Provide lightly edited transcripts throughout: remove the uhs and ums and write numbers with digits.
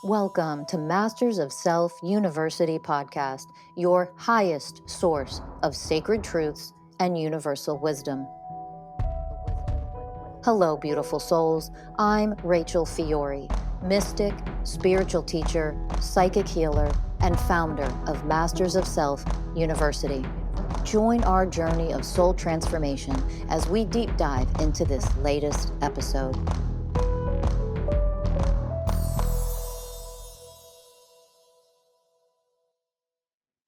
Welcome to Masters of Self University podcast, your highest source of sacred truths and universal wisdom. Hello, beautiful souls. I'm Rachel Fiori, mystic, spiritual teacher, psychic healer, and founder of Masters of Self University. Join our journey of soul transformation as we deep dive into this latest episode.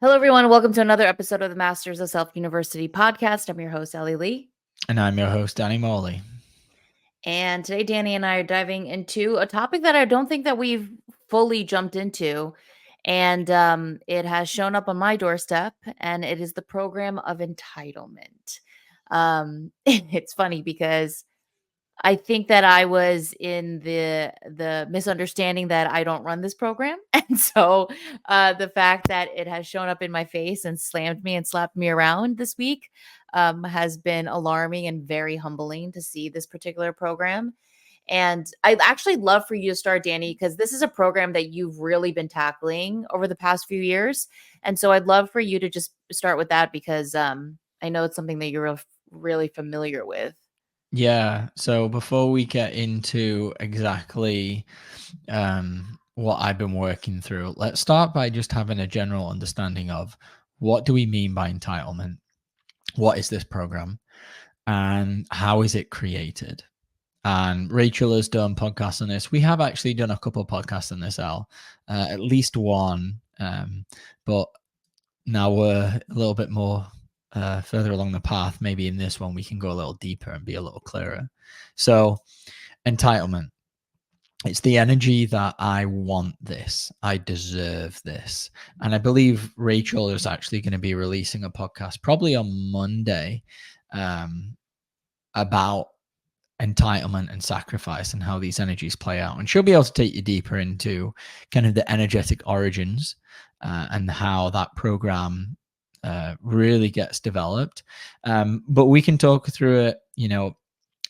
Hello, everyone. Welcome to another episode of the Masters of Self University podcast. I'm your host, Ellie Lee. And I'm your host, Danny Morley. And today, Danny and I are diving into a topic that I don't think that we've fully jumped into. And it has shown up on my doorstep, and it is the program of entitlement. It's funny because I think that I was in the misunderstanding that I don't run this program. And so the fact that it has shown up in my face and slammed me and slapped me around this week has been alarming and very humbling to see this particular program. And I'd actually love for you to start, Danny, because this is a program that you've really been tackling over the past few years. And so I'd love for you to just start with that because I know it's something that you're really familiar with. Yeah. So before we get into exactly what I've been working through, let's start by just having a general understanding of what do we mean by entitlement? What is this program? And how is it created? And Rachel has done podcasts on this. We have actually done a couple of podcasts on this, at least one. But now we're a little bit more further along the path. Maybe in this one we can go a little deeper and be a little clearer. So entitlement, it's the energy that I want this, I deserve this. And I believe Rachel is actually going to be releasing a podcast probably on Monday about entitlement and sacrifice and how these energies play out. And she'll be able to take you deeper into kind of the energetic origins and how that program really gets developed. But we can talk through it,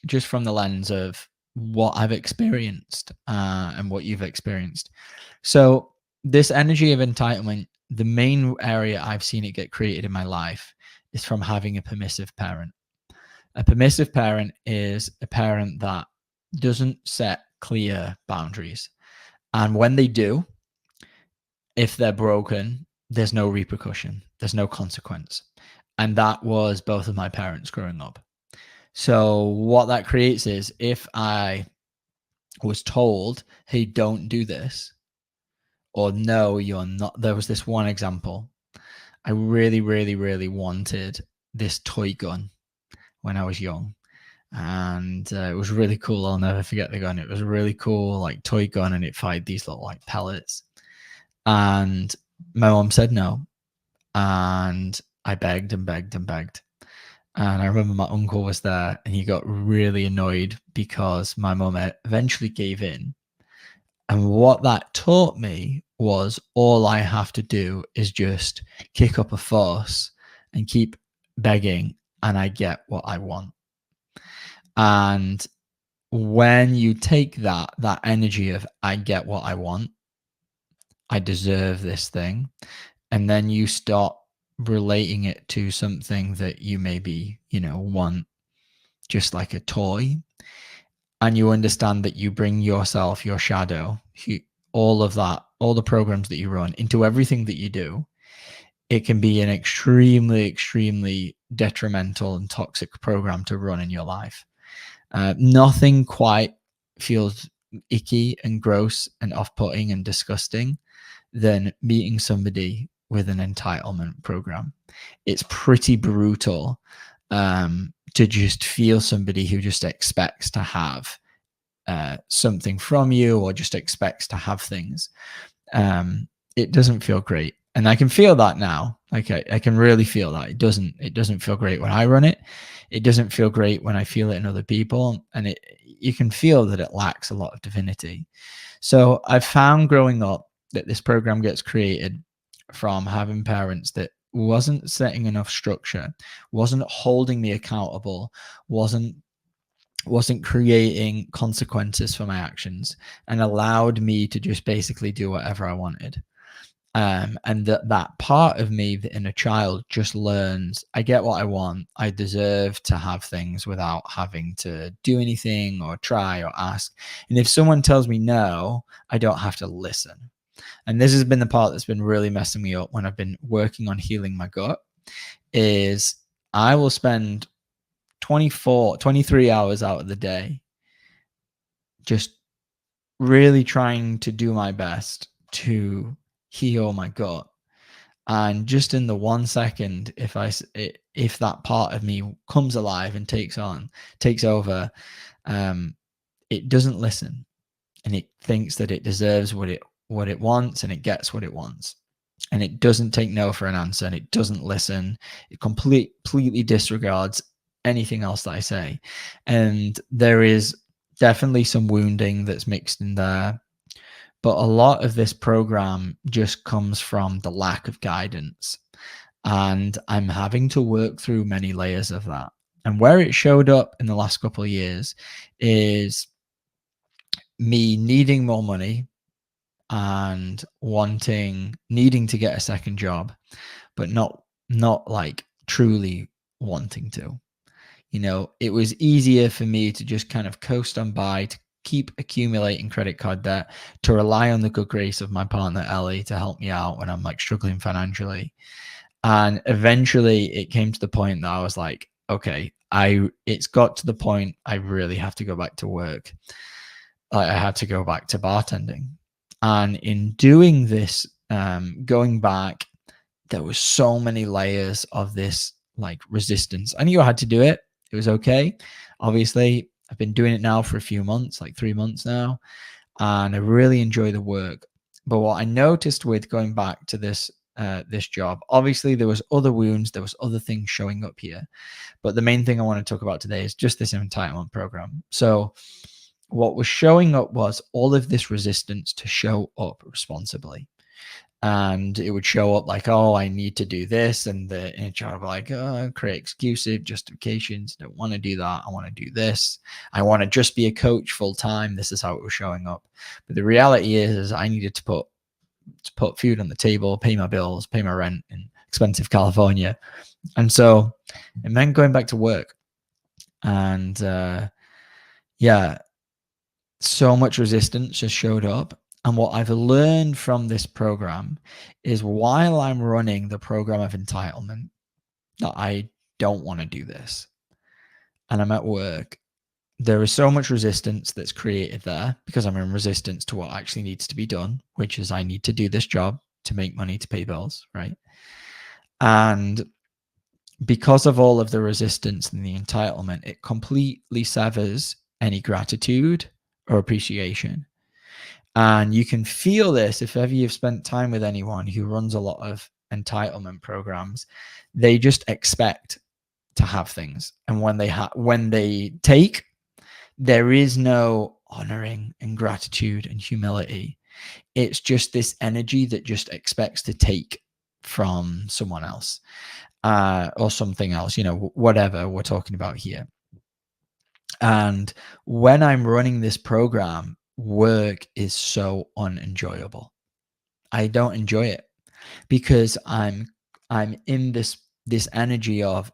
just from the lens of what I've experienced and what you've experienced. So this energy of entitlement, the main area I've seen it get created in my life is from having a permissive parent. A permissive parent is a parent that doesn't set clear boundaries. And when they do, if they're broken, there's no repercussion, there's no consequence. And that was both of my parents growing up. So what that creates is if I was told, hey, don't do this, or no, you're not. There was this one example. I really, really, really wanted this toy gun when I was young. And it was really cool. I'll never forget the gun. It was a really cool, like, toy gun, and it fired these little, like, pellets. And my mom said no. And I begged and begged and begged. And I remember my uncle was there and he got really annoyed because my mum eventually gave in. And what that taught me was all I have to do is just kick up a fuss and keep begging, and I get what I want. And when you take that energy of I get what I want, I deserve this thing, and then you start relating it to something that you maybe, want, just like a toy, and you understand that you bring yourself, your shadow, all of that, all the programs that you run into everything that you do, it can be an extremely, extremely detrimental and toxic program to run in your life. Nothing quite feels icky and gross and off-putting and disgusting than meeting somebody with an entitlement program. It's pretty brutal to just feel somebody who just expects to have something from you, or just expects to have things. It doesn't feel great. And I can feel that now. Like I can really feel that. It doesn't feel great when I run it. It doesn't feel great when I feel it in other people. And you can feel that it lacks a lot of divinity. So I've found growing up that this program gets created from having parents that wasn't setting enough structure, wasn't holding me accountable, wasn't wasn't creating consequences for my actions, and allowed me to just basically do whatever I wanted. And that part of me, the inner child, just learns, I get what I want. I deserve to have things without having to do anything or try or ask. And if someone tells me no, I don't have to listen. And this has been the part that's been really messing me up when I've been working on healing my gut, is I will spend 23 hours out of the day just really trying to do my best to heal my gut. And just in the 1 second, if that part of me comes alive and takes over, it doesn't listen, and it thinks that it deserves what it wants, and it gets what it wants, and it doesn't take no for an answer, and it doesn't listen. It completely disregards anything else that I say, and there is definitely some wounding that's mixed in there. But a lot of this program just comes from the lack of guidance. And I'm having to work through many layers of that. And where it showed up in the last couple of years is me needing more money and needing to get a second job, but not like truly wanting to. It was easier for me to just kind of coast on by, to keep accumulating credit card debt, to rely on the good grace of my partner Ellie to help me out when I'm like struggling financially. And eventually it came to the point that I was like, okay, it's got to the point I really have to go back to work. Like, I had to go back to bartending. And in doing this, going back, there was so many layers of this like resistance. I knew I had to do it. It was okay. Obviously, I've been doing it now for a few months, like 3 months now, and I really enjoy the work. But what I noticed with going back to this job, obviously there was other wounds, there was other things showing up here. But the main thing I want to talk about today is just this entitlement program. So what was showing up was all of this resistance to show up responsibly. And it would show up like, oh, I need to do this. And the inner child would be like, oh, create excuses, justifications. Don't want to do that. I want to do this. I want to just be a coach full time. This is how it was showing up. But the reality is I needed to put food on the table, pay my bills, pay my rent in expensive California. And so it meant going back to work. And yeah, so much resistance just showed up. And what I've learned from this program is, while I'm running the program of entitlement, that I don't want to do this, and I'm at work, there is so much resistance that's created there because I'm in resistance to what actually needs to be done, which is I need to do this job to make money to pay bills, right? And because of all of the resistance and the entitlement, it completely severs any gratitude or appreciation. And you can feel this if ever you've spent time with anyone who runs a lot of entitlement programs. They just expect to have things, and when they take, there is no honoring and gratitude and humility. It's just this energy that just expects to take from someone else, or something else, whatever we're talking about here. And when I'm running this program, work is so unenjoyable. I don't enjoy it because I'm in this energy of,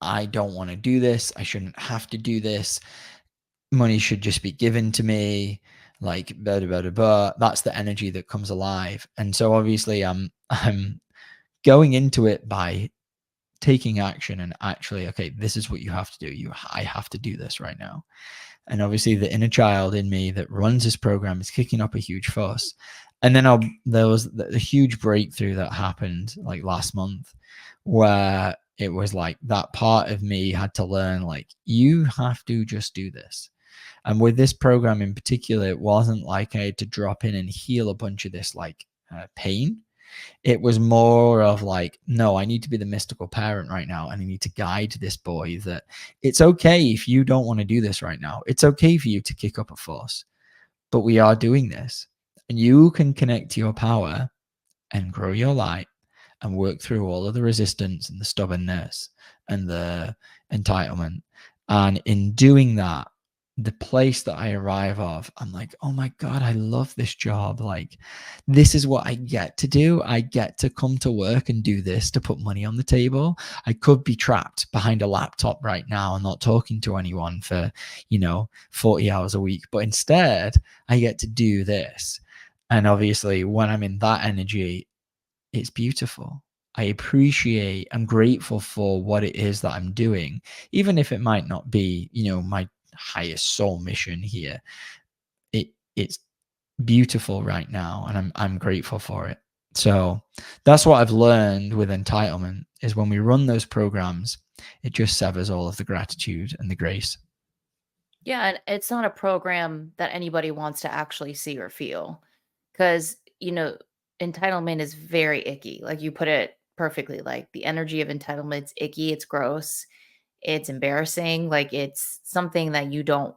I don't want to do this. I shouldn't have to do this. Money should just be given to me. Like, blah, blah, blah, blah. That's the energy that comes alive. And so obviously I'm going into it by taking action and actually, okay, this is what you have to do. I have to do this right now. And obviously the inner child in me that runs this program is kicking up a huge fuss. And then there was a huge breakthrough that happened like last month, where it was like that part of me had to learn, like, you have to just do this. And with this program in particular, it wasn't like I had to drop in and heal a bunch of this like pain. It was more of like, no, I need to be the mystical parent right now, and I need to guide this boy that it's okay if you don't want to do this right now. It's okay for you to kick up a fuss, but we are doing this, and you can connect to your power and grow your light and work through all of the resistance and the stubbornness and the entitlement. And in doing that, the place that I arrive of, I'm like, oh my God, I love this job. Like, this is what I get to do. I get to come to work and do this to put money on the table. I could be trapped behind a laptop right now and not talking to anyone for, 40 hours a week. But instead, I get to do this. And obviously, when I'm in that energy, it's beautiful. I'm grateful for what it is that I'm doing, even if it might not be, my highest soul mission here. It's beautiful right now, and I'm grateful for it. So that's what I've learned with entitlement is when we run those programs, it just severs all of the gratitude and the grace. Yeah, and it's not a program that anybody wants to actually see or feel because, entitlement is very icky. Like you put it perfectly. Like the energy of entitlement's icky, it's gross, it's embarrassing. Like it's something that you don't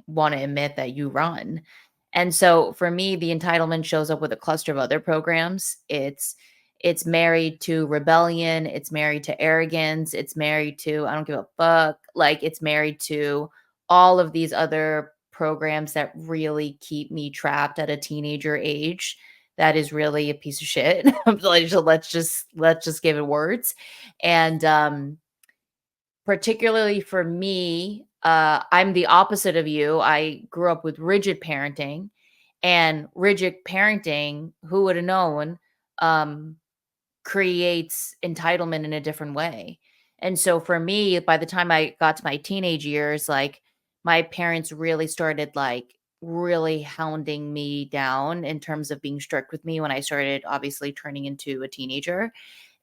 want to admit that you run. And so for me, the entitlement shows up with a cluster of other programs. It's married to rebellion, it's married to arrogance, it's married to I don't give a fuck. Like it's married to all of these other programs that really keep me trapped at a teenager age. That is really a piece of shit. Like, so let's just give it words. And particularly for me, I'm the opposite of you. I grew up with rigid parenting, and rigid parenting, who would have known, um, creates entitlement in a different way. And so for me, by the time I got to my teenage years, like my parents really started like really hounding me down in terms of being strict with me when I started obviously turning into a teenager,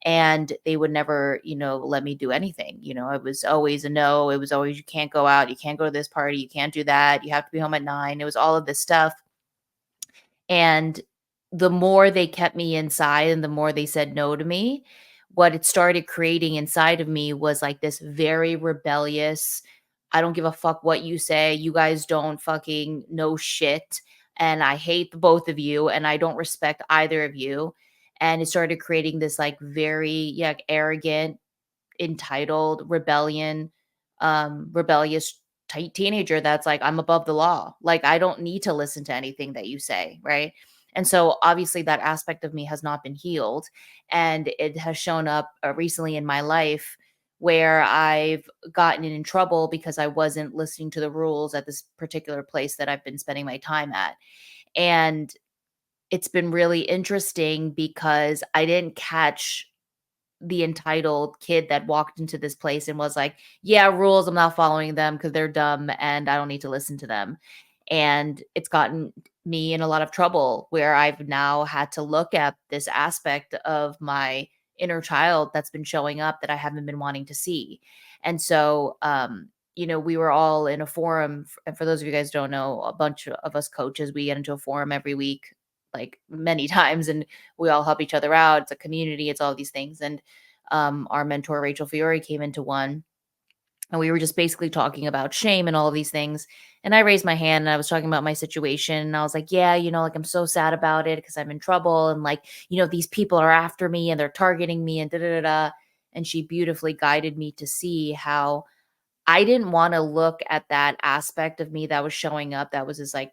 and they would never, let me do anything. It was always a no. It was always, you can't go out, you can't go to this party, you can't do that, you have to be home at 9. It was all of this stuff. And the more they kept me inside and the more they said no to me, what it started creating inside of me was like this very rebellious, I don't give a fuck what you say. You guys don't fucking know shit. And I hate the both of you. And I don't respect either of you. And it started creating this like very, yeah, arrogant, entitled rebellious teenager that's like, I'm above the law. Like, I don't need to listen to anything that you say. Right. And so obviously that aspect of me has not been healed. And it has shown up recently in my life where I've gotten in trouble because I wasn't listening to the rules at this particular place that I've been spending my time at. And it's been really interesting because I didn't catch the entitled kid that walked into this place and was like, "Yeah, rules, I'm not following them because they're dumb and I don't need to listen to them." And it's gotten me in a lot of trouble where I've now had to look at this aspect of my inner child that's been showing up that I haven't been wanting to see. And so, we were all in a forum. And for those of you guys who don't know, a bunch of us coaches, we get into a forum every week, like many times, and we all help each other out. It's a community, it's all these things. And our mentor, Rachel Fiori, came into one, and we were just basically talking about shame and all of these things. And I raised my hand and I was talking about my situation. And I was like, yeah, like I'm so sad about it because I'm in trouble. And like, these people are after me and they're targeting me and da da da da. And she beautifully guided me to see how I didn't want to look at that aspect of me that was showing up. That was this like,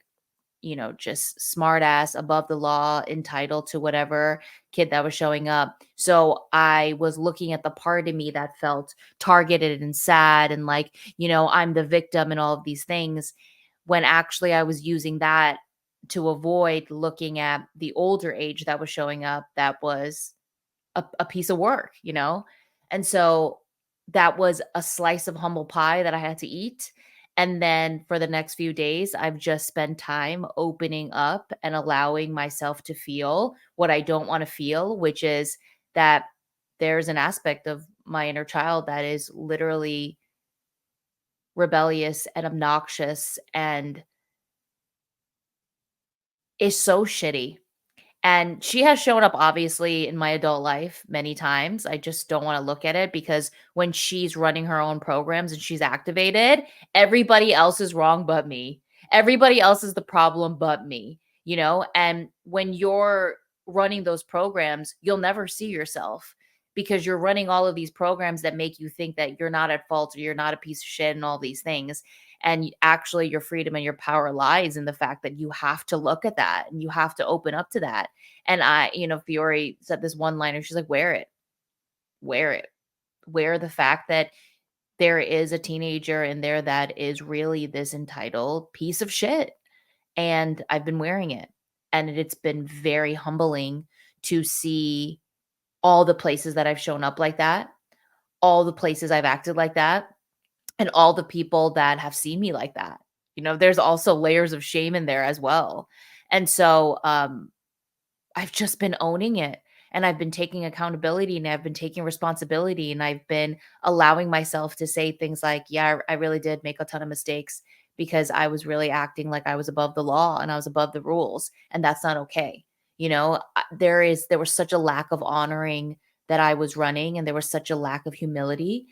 just smart ass, above the law, entitled to whatever kid that was showing up. So I was looking at the part of me that felt targeted and sad and like, I'm the victim and all of these things, when actually I was using that to avoid looking at the older age that was showing up that was a piece of work. And so that was a slice of humble pie that I had to eat. And then for the next few days, I've just spent time opening up and allowing myself to feel what I don't want to feel, which is that there's an aspect of my inner child that is literally rebellious and obnoxious and is so shitty. And she has shown up obviously in my adult life many times. I just don't want to look at it because when she's running her own programs and she's activated, everybody else is wrong but me. Everybody else is the problem but me. And when you're running those programs, you'll never see yourself because you're running all of these programs that make you think that you're not at fault or you're not a piece of shit and all these things. And actually your freedom and your power lies in the fact that you have to look at that and you have to open up to that. And Fiori said this one liner, she's like, wear it, wear it, wear the fact that there is a teenager in there that is really this entitled piece of shit. And I've been wearing it. And it's been very humbling to see all the places that I've shown up like that, all the places I've acted like that, and all the people that have seen me like that. There's also layers of shame in there as well. And so I've just been owning it, and I've been taking accountability, and I've been taking responsibility, and I've been allowing myself to say things like, yeah, I really did make a ton of mistakes because I was really acting like I was above the law and I was above the rules, and that's not okay. There was such a lack of honoring that I was running, and there was such a lack of humility.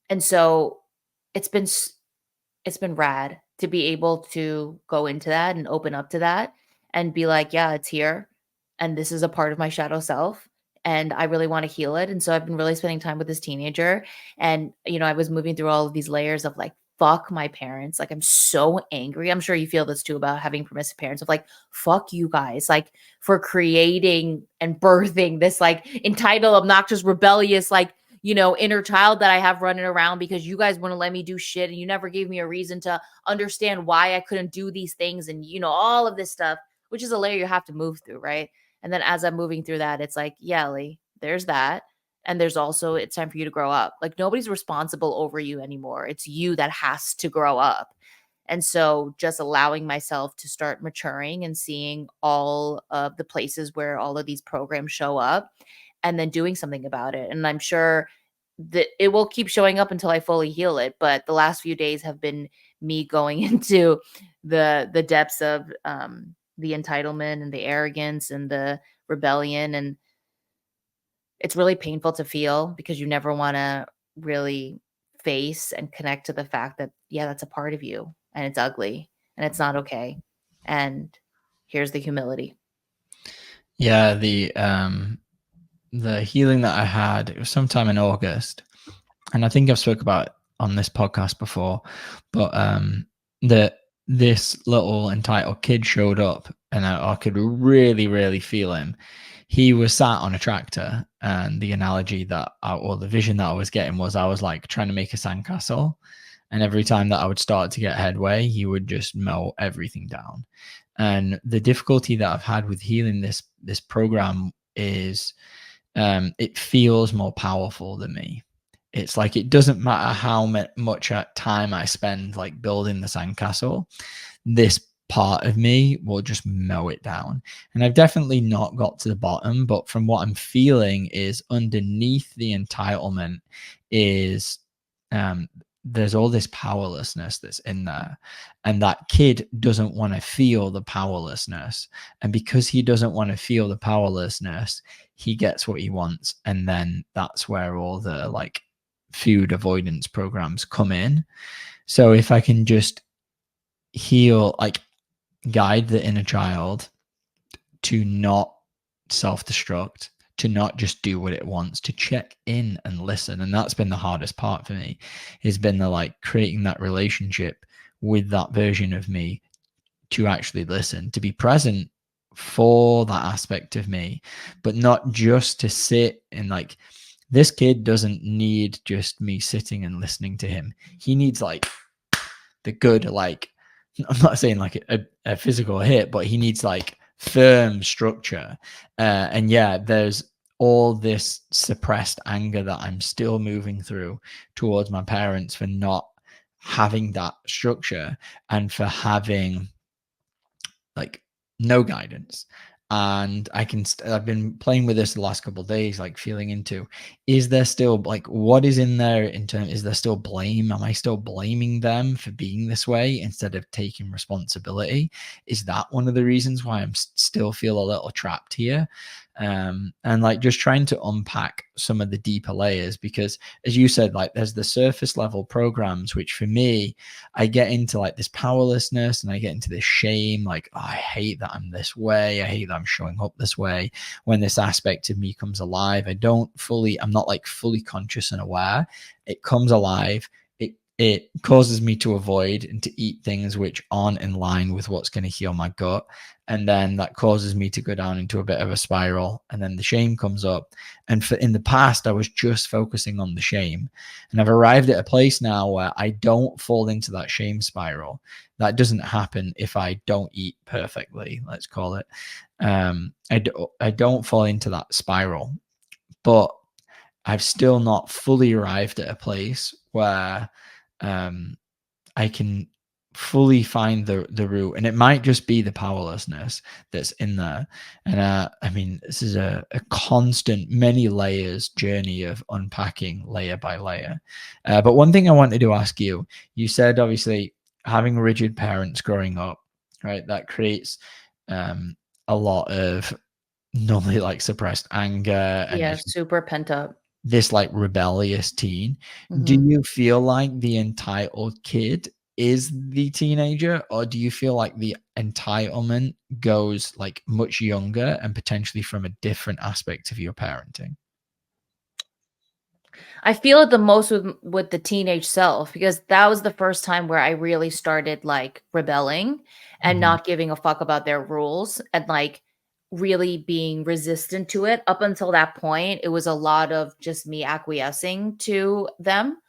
And so it's been it's been rad to be able to go into that and open up to that and be like, yeah, it's here. And this is a part of my shadow self. And I really want to heal it. And so I've been really spending time with this teenager. And, I was moving through all of these layers of like, fuck my parents. Like, I'm so angry. I'm sure you feel this too about having permissive parents of like, fuck you guys, like for creating and birthing this like entitled, obnoxious, rebellious, like, inner child that I have running around because you guys wouldn't let me do shit and you never gave me a reason to understand why I couldn't do these things and all of this stuff, which is a layer you have to move through, right? And then as I'm moving through that, it's like, yeah, Ellie, there's that. And there's also, it's time for you to grow up. Like nobody's responsible over you anymore. It's you that has to grow up. And so just allowing myself to start maturing and seeing all of the places where all of these programs show up and then doing something about it. And I'm sure that it will keep showing up until I fully heal it. But the last few days have been me going into the depths of the entitlement and the arrogance and the rebellion. And it's really painful to feel because you never want to really face and connect to the fact that, yeah, that's a part of you and it's ugly and it's not okay. And here's the humility. Yeah, the healing that I had, it was sometime in August, and I think I've spoke about it on this podcast before, but this little entitled kid showed up, and I could really, really feel him. He was sat on a tractor, and the analogy or the vision that I was getting was I was like trying to make a sandcastle, and every time that I would start to get headway, he would just melt everything down. And the difficulty that I've had with healing this program is it feels more powerful than me. It's like it doesn't matter how much time I spend like building the sandcastle, this part of me will just mow it down. And I've definitely not got to the bottom, but from what I'm feeling is underneath the entitlement is there's all this powerlessness that's in there, and that kid doesn't want to feel the powerlessness, and because he doesn't want to feel the powerlessness, he gets what he wants, and then that's where all the like food avoidance programs come in. So if I can just heal, like guide the inner child to not self-destruct, to not just do what it wants, to check in and listen. And that's been the hardest part for me, has been the like creating that relationship with that version of me, to actually listen, to be present for that aspect of me, but not just to sit and like, this kid doesn't need just me sitting and listening to him. He needs like the good, like, I'm not saying like a physical hit, but he needs like firm structure. And yeah, there's all this suppressed anger that I'm still moving through towards my parents for not having that structure and for having like no guidance. And I've been playing with this the last couple of days, like feeling into, is there still like, what is in there in terms, is there still blame? Am I still blaming them for being this way instead of taking responsibility? Is that one of the reasons why I'm still feel a little trapped here? And like just trying to unpack some of the deeper layers, because as you said, like there's the surface level programs, which for me, I get into like this powerlessness and I get into this shame, like, oh, I hate that I'm this way. I hate that I'm showing up this way. When this aspect of me comes alive, I'm not like fully conscious and aware. It comes alive. it causes me to avoid and to eat things which aren't in line with what's going to heal my gut. And then that causes me to go down into a bit of a spiral. And then the shame comes up. And in the past, I was just focusing on the shame. And I've arrived at a place now where I don't fall into that shame spiral. That doesn't happen if I don't eat perfectly, let's call it. I don't fall into that spiral. But I've still not fully arrived at a place where I can fully find the root, and it might just be the powerlessness that's in there. And I mean, this is a constant, many layers journey of unpacking layer by layer. But one thing I wanted to ask you, you said obviously having rigid parents growing up, right? That creates a lot of normally like suppressed anger and Yeah, super pent up. this like rebellious teen. Do Mhm. you feel like the entitled kid is the teenager, or do you feel like the entitlement goes like much younger and potentially from a different aspect of your parenting? I feel it the most with the teenage self because that was the first time where I really started like rebelling and Mhm. not giving a fuck about their rules and like really being resistant to it. Up until that point, it was a lot of just me acquiescing to them.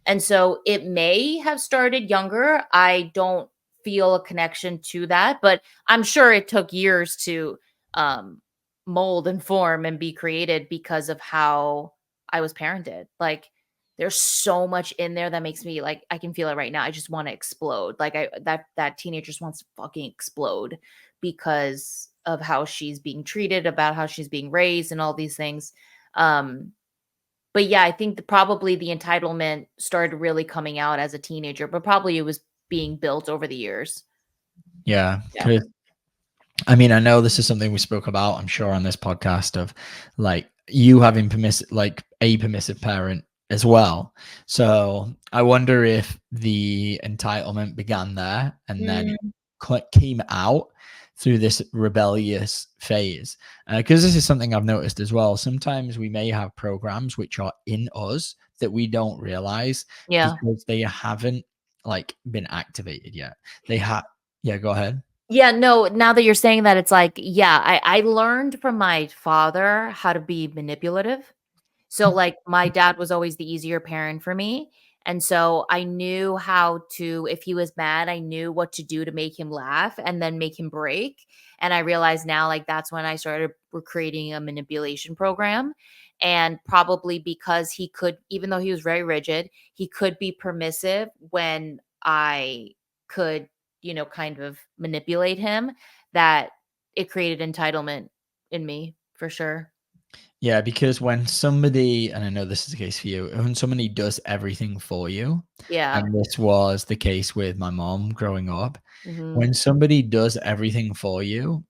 And so it may have started younger. I don't feel a connection to that, but I'm sure it took years to um mold and form and be created because of how I was parented. Like there's so much in there that makes me like I can feel it right now. I just want to explode. Like that teenager just wants to fucking explode because of how she's being treated, about how she's being raised and all these things. Um but yeah, I think probably the entitlement started really coming out as a teenager, but probably it was being built over the years. Yeah, Yeah. because I mean, I know this is something we spoke about, I'm sure, on this podcast of like you having permissive, like a permissive parent as well. So I wonder if the entitlement began there and then Mm, came out through this rebellious phase. Because this is something I've noticed as well. Sometimes we may have programs which are in us that we don't realize yeah. because they haven't like been activated yet. They have, yeah, go ahead. Yeah, no, now that you're saying that, it's like, yeah, I learned from my father how to be manipulative. So, like, my dad was always the easier parent for me, and so I knew how to if he was mad, I knew what to do to make him laugh and then make him break, and I realize now, like, that's when I started creating a manipulation program, and probably because he could even though he was very rigid, he could be permissive when I could, kind of manipulate him, that it created entitlement in me, for sure. Yeah, because when somebody, and I know this is the case for you, when somebody does everything for you, Yeah. and this was the case with my mom growing up, Mhm. when somebody does everything for you,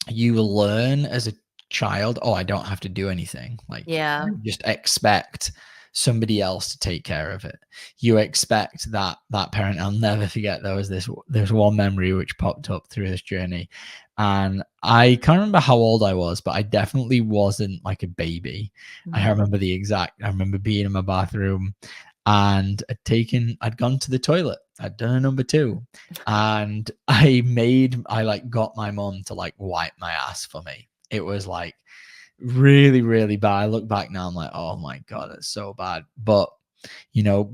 you learn as a child, oh, I don't have to do anything. Like, I Yeah. just expect somebody else to take care of it. You expect that parent. I'll never forget there's one memory which popped up through this journey. And I can't remember how old I was, but I definitely wasn't like a baby. Mhm. I remember being in my bathroom and I'd gone to the toilet. I'd done a number two and I like got my mom to like wipe my ass for me. It was like really, really bad. I look back now, I'm like, oh my God, that's so bad. But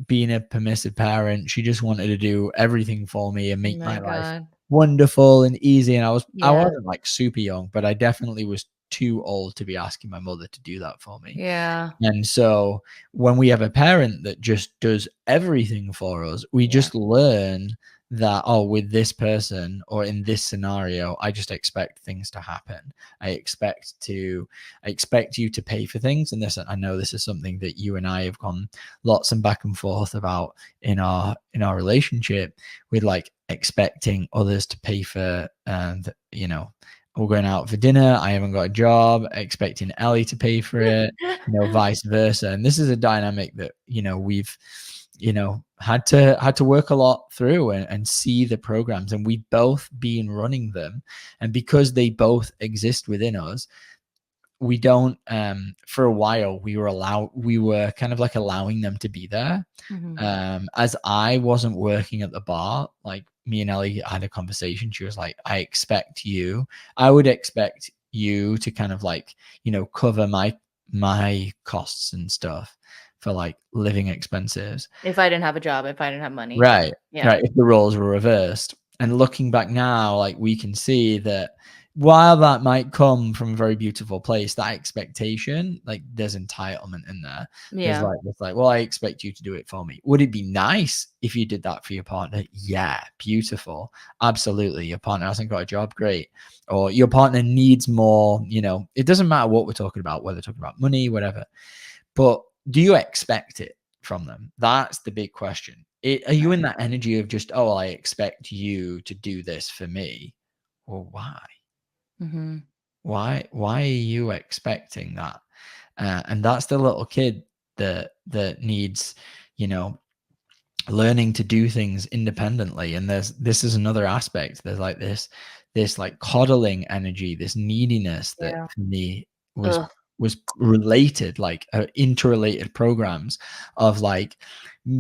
being a permissive parent, she just wanted to do everything for me and Oh make my my life god. wonderful and easy. And I Yeah. wasn't like super young, but I definitely was too old to be asking my mother to do that for me. Yeah. And so when we have a parent that just does everything for us, we Yeah. just learn that, oh, with this person or in this scenario, I just expect things to happen. I expect you to pay for things. And this, I know this is something that you and I have gone lots and back and forth about in our relationship with like expecting others to pay for, and we're going out for dinner. I haven't got a job, expecting Ellie to pay for it, vice versa. And this is a dynamic that, we've, had to work a lot through and see the programs, and we've both been running them. And because they both exist within us, we don't for a while we were kind of like allowing them to be there. Mhm. As I wasn't working at the bar, like me and Ellie had a conversation. She was like, I would expect you to kind of like, cover my costs and stuff for like living expenses. If I didn't have a job, if I didn't have money. Right. Yeah. Right. If the roles were reversed. And looking back now, like we can see that while that might come from a very beautiful place, that expectation, like there's entitlement in there. There's Yeah. like, well, I expect you to do it for me. Would it be nice if you did that for your partner? Yeah, beautiful. Absolutely. Your partner hasn't got a job, great. Or your partner needs more, it doesn't matter what we're talking about, whether we're talking about money, whatever. But do you expect it from them? That's the big question. Are you in that energy of just, oh, I expect you to do this for me? Well, why? Mhm. Why are you expecting that? And that's the little kid that needs, learning to do things independently. And this is another aspect. There's like this like coddling energy, this neediness that Yeah. for me was Ugh. was related, like interrelated programs of like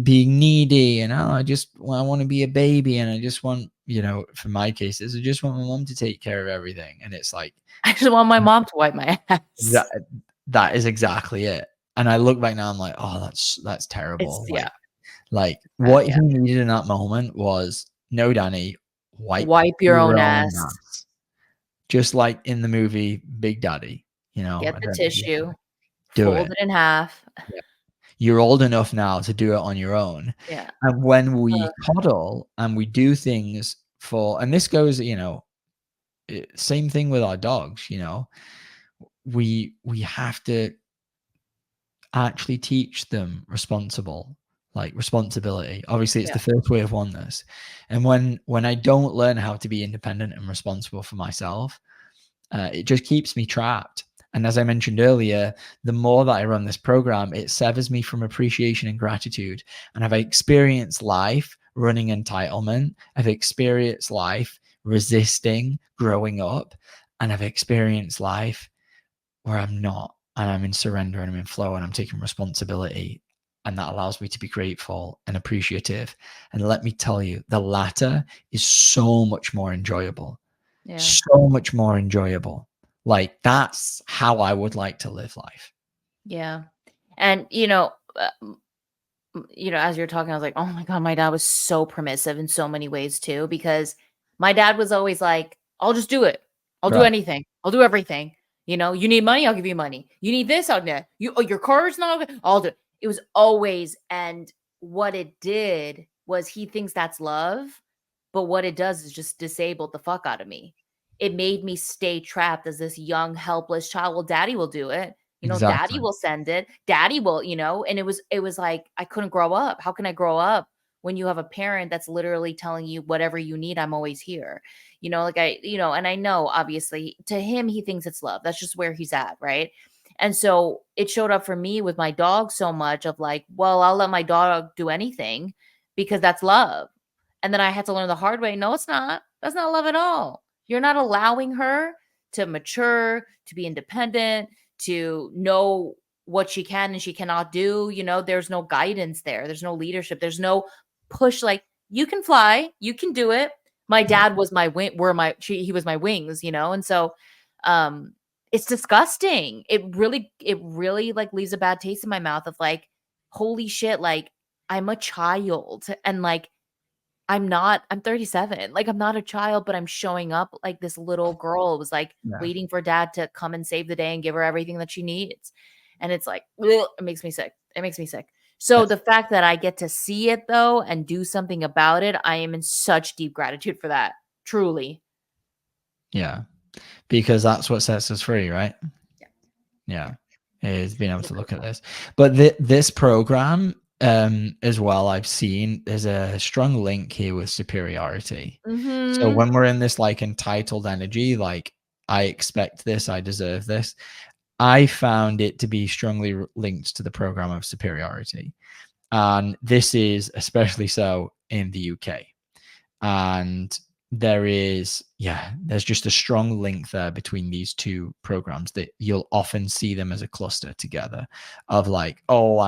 being needy and I want to be a baby and I just want, for my cases, I just want my mom to take care of everything. And it's like I just want my mom to wipe my that ass. that is exactly it. And I look back now, I'm like, oh, that's It's terrible. yeah. Like Bad, what yeah. he needed in that moment was, no, Danny, wipe Wipe your your own own ass. ass. Just like in the movie Big Daddy, Get I the don't know if you tissue, do fold it. it in half. Yeah. You're old enough now to do it on your own. Yeah. And when we Ugh. coddle and we do things and this goes, same thing with our dogs, we have to actually teach them responsibility. Obviously it's Yeah. the first way of oneness. And when I don't learn how to be independent and responsible for myself, it just keeps me trapped. And as I mentioned earlier, the more that I run this program, it severs me from appreciation and gratitude. And I've experienced life running entitlement. I've experienced life resisting growing up. And I've experienced life where I'm not, and I'm in surrender and I'm in flow and I'm taking responsibility. And that allows me to be grateful and appreciative. And let me tell you, the latter is so much more enjoyable. Yeah. So much more enjoyable. Like that's how I would like to live life. Yeah. And, as you're talking, I was like, oh my God, my dad was so permissive in so many ways too, because my dad was always like, I'll just do it. I'll do Right. anything. I'll do everything. You need money, I'll give you money. You need this, I'll get your car's not okay, I'll do it. It was always, and what it did was he thinks that's love, but what it does is just disabled the fuck out of me. It made me stay trapped as this young, helpless child. Well, daddy will do it. Daddy Exactly. will send it. Daddy will, and it was like I couldn't grow up. How can I grow up when you have a parent that's literally telling you whatever you need, I'm always here. And I know obviously to him he thinks it's love. That's just where he's at, right? And so it showed up for me with my dog so much of like, well, I'll let my dog do anything because that's love. And then I had to learn the hard way. No, it's not. That's not love at all. You're not allowing her to mature, to be independent, to know what she can and she cannot do. There's no guidance there. There's no leadership. There's no push like you can fly, you can do it. My Yeah. dad was my wing, he was my wings, and so um it's disgusting. It really like leaves a bad taste in my mouth of like, holy shit, like I'm a child and like I'm 37. Like I'm not a child, but I'm showing up like this little girl was like Yeah. waiting for dad to come and save the day and give her everything that she needs. And it's like, ugh, it makes me sick. It makes me sick. So the fact that I get to see it though and do something about it, I am in such deep gratitude for that. Truly. Yeah. Because that's what sets us free, right? Yeah. Yeah, is being able to look at this. But this program, as well, I've seen there's a strong link here with superiority. So Mhm. when we're in this like entitled energy, like I expect this, I deserve this, I found it to be strongly linked to the program of superiority. And this is especially so in the UK. And there's just a strong link there between these two programs that you'll often see them as a cluster together of like, oh,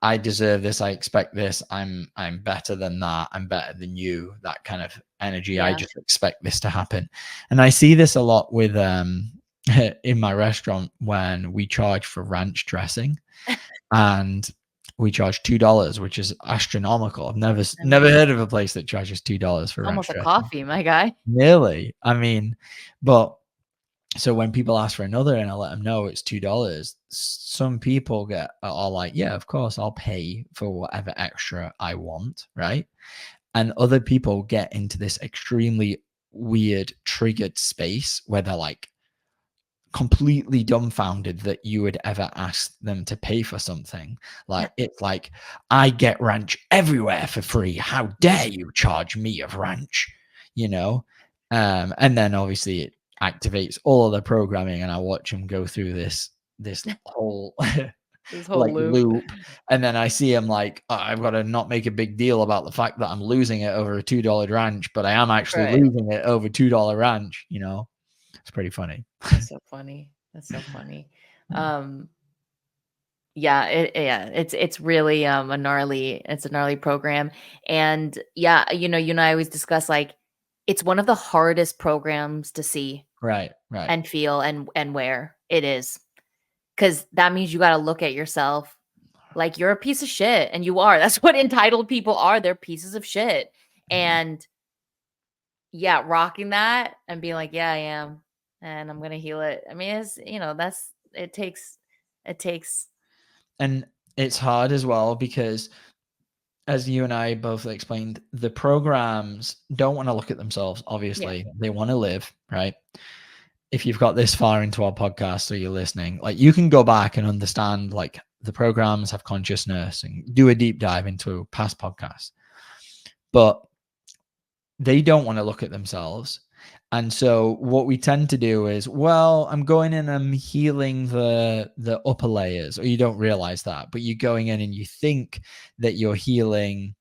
I deserve this, I expect this, I'm better than that, I'm better than you, that kind of energy. I Yeah. just expect this to happen. And I see this a lot with in my restaurant when we charge for ranch dressing, and we charge $2, which is astronomical. I've I mean, never heard of a place that charges $2 for it's ranch almost a dressing. coffee, my guy. Nearly. I mean, but so when people ask for another and I let them know it's $2, some people are like, yeah, of course, I'll pay for whatever extra I want, right? And other people get into this extremely weird triggered space where they're like completely dumbfounded that you would ever ask them to pay for something. Like, it's like, I get ranch everywhere for free. How dare you charge me of ranch? You know? And then obviously it activates all of the programming and I watch them go through this whole This whole like loop. loop. And then I see him like, oh, I've got to not make a big deal about the fact that I'm losing it over a $2 ranch, but I am actually Right. losing it over $2 ranch, It's pretty funny. That's so funny. That's so funny. Um, yeah, it's really it's a gnarly program. And yeah, you and I always discuss like it's one of the hardest programs to see Right, right. and feel and wear. It is. Cause that means you gotta look at yourself like you're a piece of shit. And you are. That's what entitled people are. They're pieces of shit. Mhm. And yeah, rocking that and being like, "Yeah, I am, and I'm gonna heal it." I mean, it's that's it takes And it's hard as well because, as you and I both explained, the programs don't want to look at themselves, yeah, obviously. They want to live, right? If you've got this far into our podcast or you're listening, like you can go back and understand like the programs have consciousness and do a deep dive into past podcasts. But they don't want to look at themselves. And so what we tend to do is, well, I'm going in, I'm healing the upper layers, or you don't realize that, but you're going in and you think that you're healing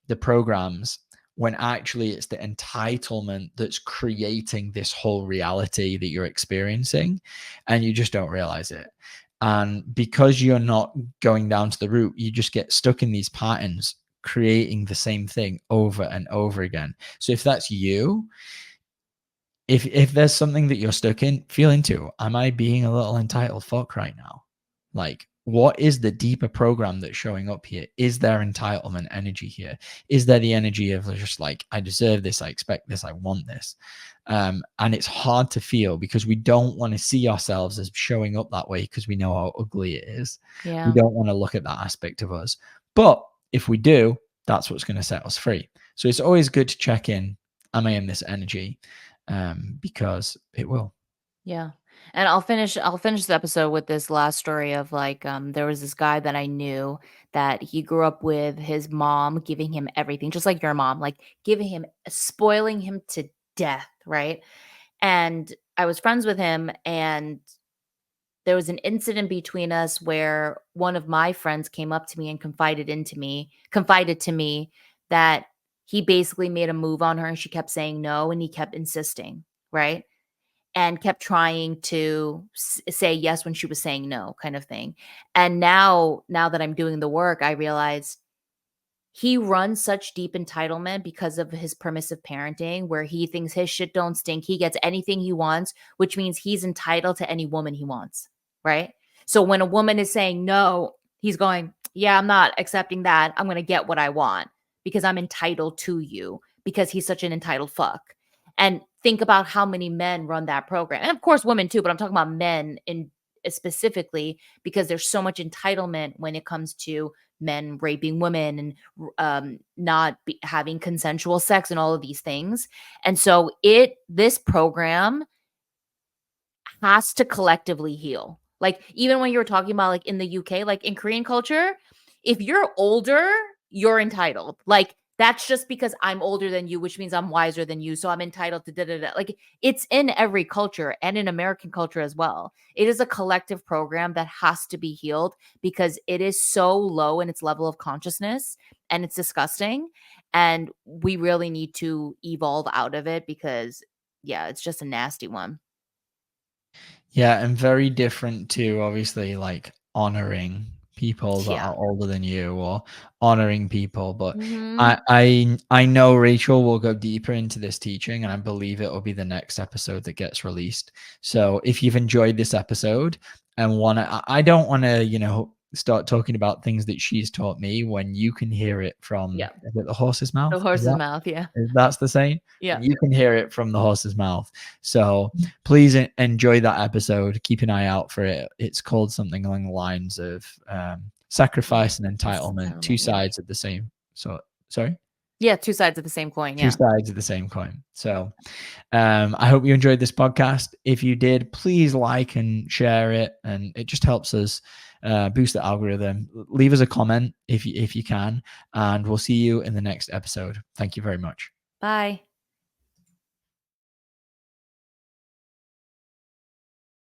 the programs when actually it's the entitlement that's creating this whole reality that you're experiencing, and you just don't realize it. And because you're not going down to the root, you just get stuck in these patterns, creating the same thing over and over again. So if that's you, if there's something that you're stuck in, feel into, am I being a little entitled fuck right now? Like, what is the deeper program that's showing up here? Is there entitlement energy here? Is there the energy of just like, I deserve this, I expect this, I want this? And it's hard to feel because we don't want to see ourselves as showing up that way because we know how ugly it is. We yeah, don't want to look at that aspect of us. But if we do, that's what's going to set us free. So it's always good to check in, am I in this energy? Because it will. yeah. And I'll finish the episode with this last story of like there was this guy that I knew that he grew up with his mom giving him everything, just like your mom, like giving him spoiling him to death, right? And I was friends with him, and there was an incident between us where one of my friends came up to me and confided to me that he basically made a move on her and she kept saying no and he kept insisting, right? And kept trying to say yes when she was saying no, kind of thing. And now that I'm doing the work, I realize he runs such deep entitlement because of his permissive parenting where he thinks his shit don't stink. He gets anything he wants, which means he's entitled to any woman he wants, right? So when a woman is saying no, he's going, "Yeah, I'm not accepting that. I'm going to get what I want because I'm entitled to you," because he's such an entitled fuck. And think about how many men run that program. And of course women too, but I'm talking about men in specifically because there's so much entitlement when it comes to men raping women and not having consensual sex and all of these things. And so this program has to collectively heal. Like even when you were talking about like in the UK, like in Korean culture, if you're older, you're entitled. Like that's just because I'm older than you, which means I'm wiser than you, so I'm entitled to da da da. Like it's in every culture and in American culture as well. It is a collective program that has to be healed because it is so low in its level of consciousness and it's disgusting. and we really need to evolve out of it because yeah, it's just a nasty one. Yeah, and very different to obviously like honoring people that Yeah. are older than you or honoring people. But Mhm. I know Rachel will go deeper into this teaching, and I believe it will be the next episode that gets released. So if you've enjoyed this episode and I don't want to, start talking about things that she's taught me when you can hear it from, Yeah. is it the horse's The mouth? horse's mouth, yeah. That's the same. Yeah. You can hear it from the horse's mouth. So please enjoy that episode. Keep an eye out for it. It's called something along the lines of sacrifice and entitlement, two Entitlement, yeah. sides of the same. So sorry, Yeah, two sides of the same coin, two yeah. sides of the same coin. So I hope you enjoyed this podcast. If you did, please like and share it, and it just helps us boost the algorithm. Leave us a comment if you can, and we'll see you in the next episode. Thank you very much. Bye.